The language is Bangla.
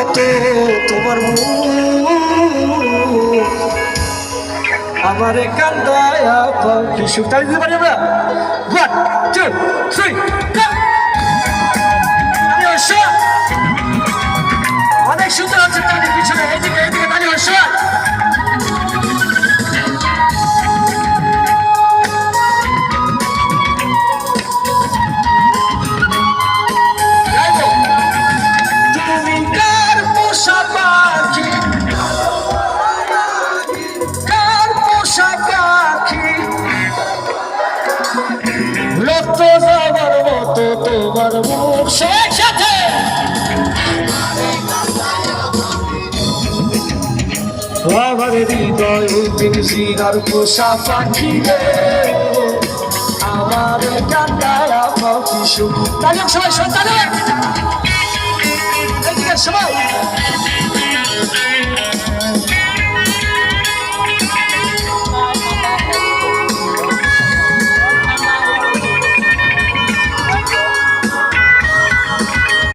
মতো তোমার আমারে কান্দায়া পাও কি সুখ। তাই দিতে পারি আমরা 1 2 3 অনেক সুন্দর হচ্ছে তাদের পিছনে এদিকে এদিকে তালি হচ্ছে। তুমি কার পোষা পাখি, কার পোষা পাখি, রক্ত যাবার মতো তোমার মুখ সাথে আমার হৃদয় পিনসিরার পোষা পাখি রে, আমার কান্দায়া পাখি সুখ। তাহলে সবাই সন্তান